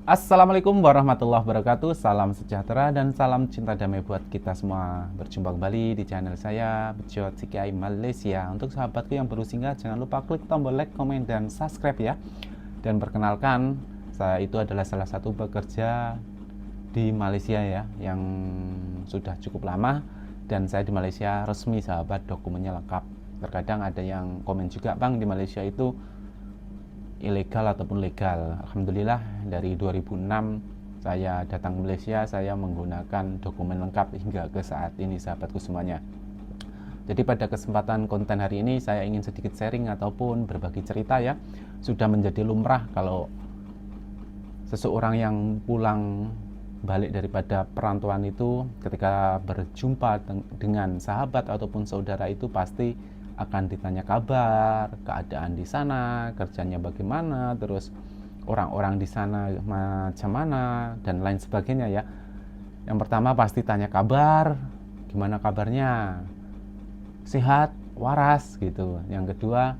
Assalamualaikum warahmatullahi wabarakatuh. Salam sejahtera dan salam cinta damai buat kita semua. Berjumpa kembali di channel saya, Bejot CKI Malaysia. Untuk sahabatku yang baru singgah, jangan lupa klik tombol like, komen, dan subscribe ya. Dan perkenalkan, saya itu adalah salah satu pekerja di Malaysia ya, yang sudah cukup lama. Dan saya di Malaysia resmi sahabat, dokumennya lengkap. Terkadang ada yang komen juga, Bang, di Malaysia itu ilegal ataupun legal. Alhamdulillah dari 2006 saya datang ke Malaysia, saya menggunakan dokumen lengkap hingga ke saat ini sahabatku semuanya. Jadi pada kesempatan konten hari ini saya ingin sedikit sharing ataupun berbagi cerita ya. Sudah menjadi lumrah kalau seseorang yang pulang balik daripada perantauan itu, ketika berjumpa dengan sahabat ataupun saudara itu pasti akan ditanya kabar, keadaan di sana, kerjanya bagaimana, terus orang-orang di sana macam mana, dan lain sebagainya ya. Yang pertama pasti tanya kabar, gimana kabarnya, sehat, waras gitu. Yang kedua,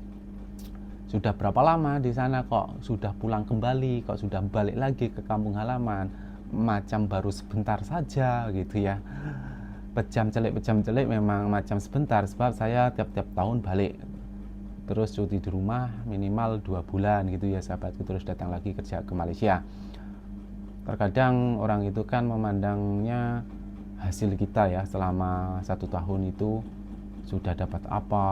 sudah berapa lama di sana, kok sudah pulang kembali, kok sudah balik lagi ke kampung halaman, macam baru sebentar saja gitu ya. Pejam celik memang macam sebentar, sebab saya tiap-tiap tahun balik terus cuti di rumah minimal 2 bulan gitu ya sahabatku, terus datang lagi kerja ke Malaysia. Terkadang orang itu kan memandangnya hasil kita ya selama 1 tahun itu sudah dapat apa,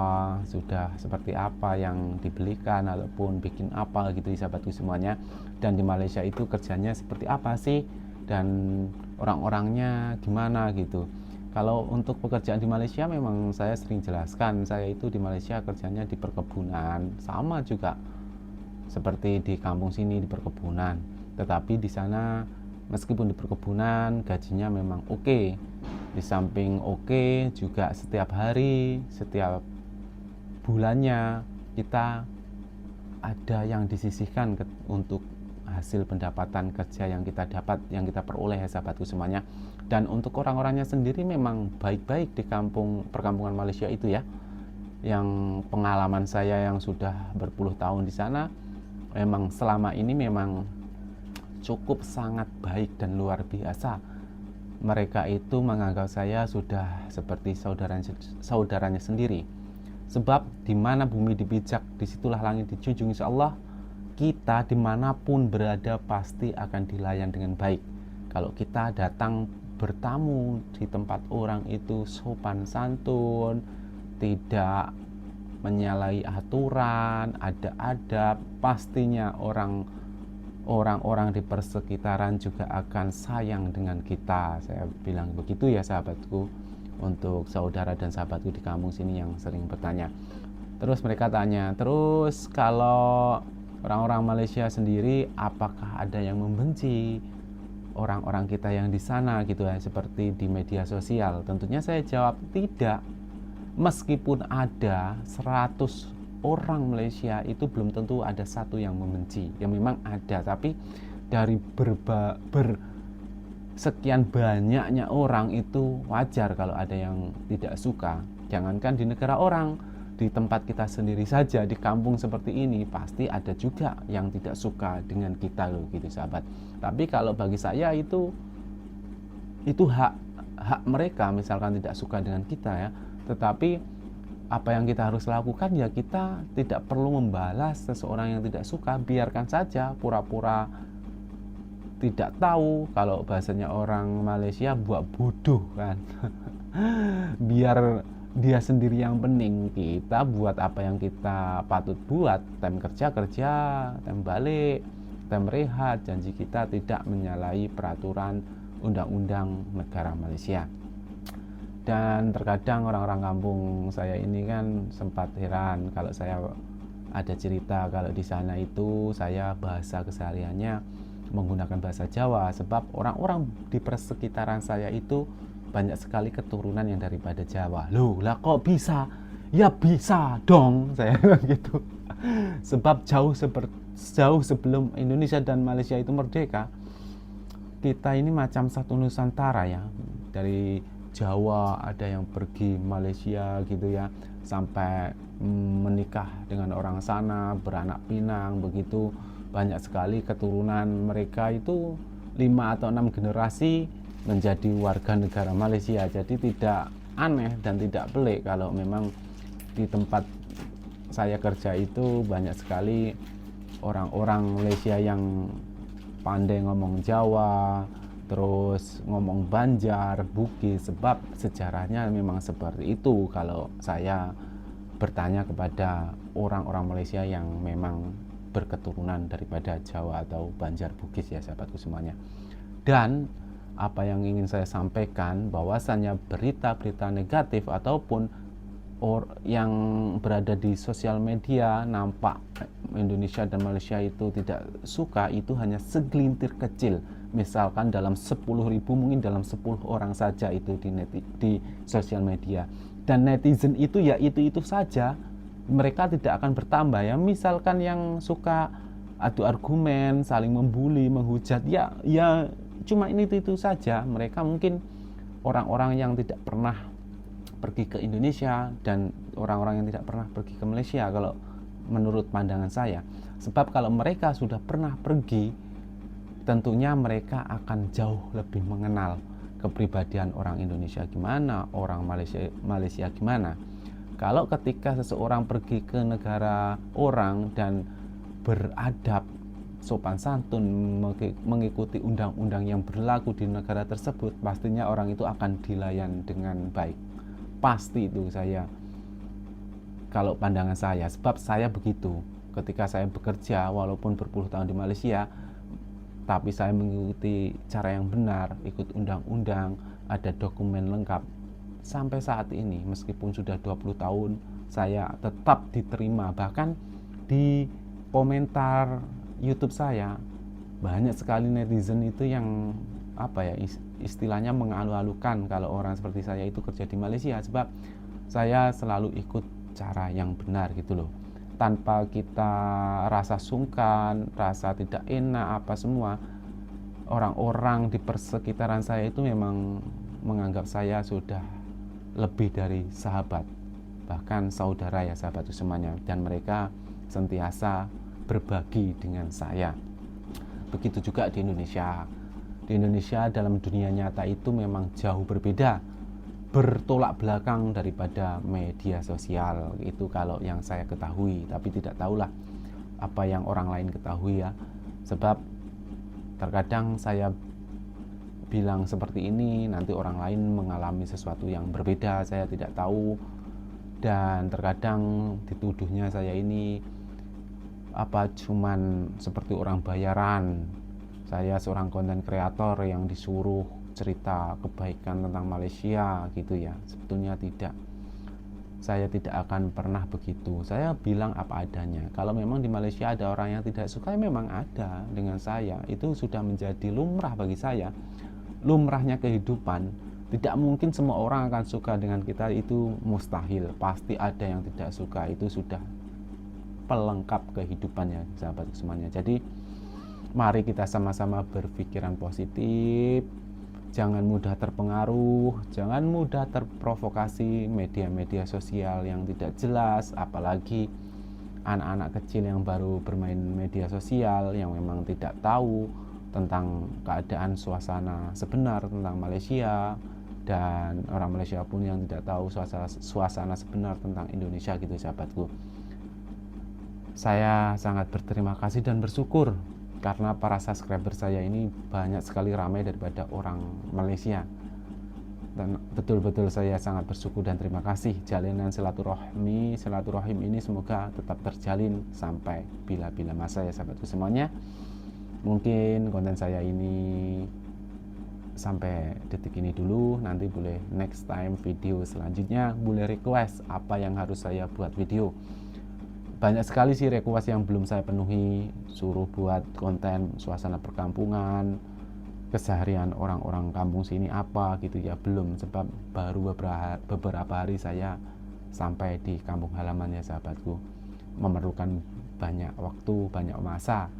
sudah seperti apa yang dibelikan ataupun bikin apa gitu ya sahabatku semuanya. Dan di Malaysia itu kerjanya seperti apa sih, dan orang-orangnya gimana gitu. Kalau untuk pekerjaan di Malaysia memang saya sering jelaskan, saya itu di Malaysia kerjanya di perkebunan, sama juga seperti di kampung sini di perkebunan. Tetapi di sana meskipun di perkebunan gajinya memang oke. Di samping oke juga setiap hari, setiap bulannya kita ada yang disisihkan untuk hasil pendapatan kerja yang kita dapat, yang kita peroleh ya sahabatku semuanya. Dan untuk orang-orangnya sendiri memang baik-baik di perkampungan Malaysia itu ya. Yang pengalaman saya yang sudah berpuluh tahun di sana, memang selama ini memang cukup sangat baik dan luar biasa. Mereka itu menganggap saya sudah seperti saudaranya sendiri. Sebab di mana bumi dipijak, disitulah langit dijunjung. Insya Allah kita dimanapun berada pasti akan dilayan dengan baik. Kalau kita datang bertamu di tempat orang itu sopan santun, tidak menyalahi aturan, ada adab, pastinya orang-orang di persekitaran juga akan sayang dengan kita. Saya bilang begitu ya sahabatku, untuk saudara dan sahabatku di kampung sini yang sering bertanya. Terus mereka tanya, terus kalau orang-orang Malaysia sendiri apakah ada yang membenci orang-orang kita yang di sana gitu ya, seperti di media sosial? Tentunya saya jawab tidak. Meskipun ada 100 orang Malaysia, itu belum tentu ada satu yang membenci. Ya memang ada, tapi dari sekian banyaknya orang itu wajar kalau ada yang tidak suka. Jangankan di negara orang, di tempat kita sendiri saja, di kampung seperti ini pasti ada juga yang tidak suka dengan kita loh gitu sahabat. Tapi kalau bagi saya itu hak mereka misalkan tidak suka dengan kita ya. Tetapi apa yang kita harus lakukan ya, kita tidak perlu membalas seseorang yang tidak suka, biarkan saja pura-pura tidak tahu. Kalau bahasanya orang Malaysia, buat bodoh kan. Biar dia sendiri yang pening, kita buat apa yang kita patut buat. Time kerja, time balik, time rehat. Janji kita tidak menyalahi peraturan undang-undang negara Malaysia. Dan terkadang orang-orang kampung saya ini kan sempat heran kalau saya ada cerita kalau di sana itu saya bahasa kesehariannya menggunakan bahasa Jawa, sebab orang-orang di persekitaran saya itu banyak sekali keturunan yang daripada Jawa. Loh, lah kok bisa? Ya bisa dong, saya gitu. Sebab jauh sebelum Indonesia dan Malaysia itu merdeka, kita ini macam satu Nusantara ya. Dari Jawa ada yang pergi Malaysia gitu ya, sampai menikah dengan orang sana, beranak pinang begitu. banyak sekali keturunan mereka itu 5 atau 6 generasi menjadi warga negara Malaysia. Jadi tidak aneh dan tidak pelik kalau memang di tempat saya kerja itu banyak sekali orang-orang Malaysia yang pandai ngomong Jawa, terus ngomong Banjar, Bugis, sebab sejarahnya memang seperti itu kalau saya bertanya kepada orang-orang Malaysia yang memang berketurunan daripada Jawa atau Banjar, Bugis ya sahabatku semuanya. Dan apa yang ingin saya sampaikan, bahwasannya berita-berita negatif ataupun yang berada di sosial media nampak Indonesia dan Malaysia itu tidak suka, itu hanya segelintir kecil. Misalkan dalam 10.000, mungkin dalam 10 orang saja itu di sosial media. Dan netizen itu ya itu saja, mereka tidak akan bertambah ya. Misalkan yang suka adu argumen, saling membuli, menghujat, ya cuma itu saja. Mereka mungkin orang-orang yang tidak pernah pergi ke Indonesia dan orang-orang yang tidak pernah pergi ke Malaysia kalau menurut pandangan saya. Sebab kalau mereka sudah pernah pergi, tentunya mereka akan jauh lebih mengenal kepribadian orang Indonesia gimana, orang Malaysia gimana. Kalau ketika seseorang pergi ke negara orang dan beradab, sopan santun, mengikuti undang-undang yang berlaku di negara tersebut, pastinya orang itu akan dilayan dengan baik. Pasti itu saya, kalau pandangan saya, sebab saya begitu. Ketika saya bekerja walaupun berpuluh tahun di Malaysia, tapi saya mengikuti cara yang benar, ikut undang-undang, ada dokumen lengkap. Sampai saat ini meskipun sudah 20 tahun saya tetap diterima. Bahkan di komentar YouTube saya banyak sekali netizen itu yang istilahnya mengalu-alukan kalau orang seperti saya itu kerja di Malaysia, sebab saya selalu ikut cara yang benar gitu loh, tanpa kita rasa sungkan, rasa tidak enak apa semua. Orang-orang di persekitaran saya itu memang menganggap saya sudah lebih dari sahabat, bahkan saudara ya sahabat semuanya, dan mereka sentiasa berbagi dengan saya. Begitu juga di Indonesia. Di Indonesia dalam dunia nyata itu memang jauh berbeda, bertolak belakang daripada media sosial. Itu kalau yang saya ketahui, tapi tidak tahulah apa yang orang lain ketahui ya. Sebab terkadang saya bilang seperti ini, nanti orang lain mengalami sesuatu yang berbeda, saya tidak tahu. Dan terkadang dituduhnya saya ini cuman seperti orang bayaran. Saya seorang konten kreator yang disuruh cerita kebaikan tentang Malaysia gitu ya. Sebetulnya tidak. Saya tidak akan pernah begitu. Saya bilang apa adanya. Kalau memang di Malaysia ada orang yang tidak suka, ya memang ada dengan saya. Itu sudah menjadi lumrah bagi saya. Lumrahnya kehidupan. Tidak mungkin semua orang akan suka dengan kita, itu mustahil. Pasti ada yang tidak suka. Itu sudah pelengkap kehidupannya sahabat semuanya. Jadi mari kita sama-sama berpikiran positif, jangan mudah terpengaruh, jangan mudah terprovokasi media-media sosial yang tidak jelas, apalagi anak-anak kecil yang baru bermain media sosial yang memang tidak tahu tentang keadaan suasana sebenar tentang Malaysia, dan orang Malaysia pun yang tidak tahu suasana sebenar tentang Indonesia gitu sahabatku. Saya sangat berterima kasih dan bersyukur karena para subscriber saya ini banyak sekali ramai daripada orang Malaysia, dan betul-betul saya sangat bersyukur dan terima kasih. Jalinan silaturahim ini semoga tetap terjalin sampai bila-bila masa ya sahabatku semuanya. Mungkin konten saya ini sampai detik ini dulu, nanti boleh next time video selanjutnya boleh request apa yang harus saya buat video. Banyak sekali sih request yang belum saya penuhi, suruh buat konten suasana perkampungan, keseharian orang-orang kampung sini apa gitu ya, belum, sebab baru beberapa hari saya sampai di kampung halaman ya sahabatku. Memerlukan banyak waktu, banyak masa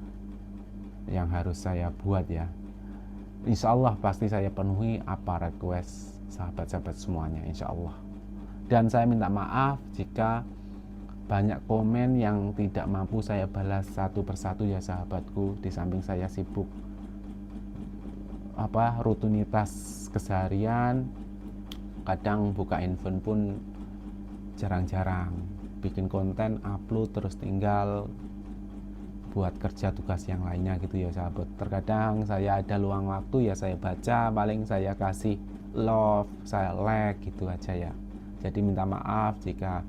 yang harus saya buat ya. Insya Allah pasti saya penuhi apa request sahabat-sahabat semuanya, insya Allah. Dan saya minta maaf jika banyak komen yang tidak mampu saya balas satu persatu ya sahabatku. Di samping saya sibuk rutinitas keseharian, kadang buka handphone pun jarang-jarang, bikin konten upload terus tinggal buat kerja tugas yang lainnya gitu ya sahabat. Terkadang saya ada luang waktu ya saya baca, paling saya kasih love, saya like gitu aja ya. Jadi minta maaf jika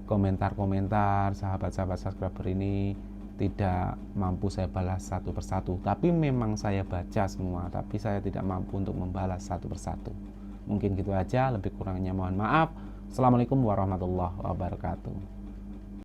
komentar-komentar sahabat-sahabat subscriber ini tidak mampu saya balas satu persatu. Tapi memang saya baca semua, tapi saya tidak mampu untuk membalas satu persatu. Mungkin gitu aja, lebih kurangnya mohon maaf. Assalamualaikum warahmatullahi wabarakatuh.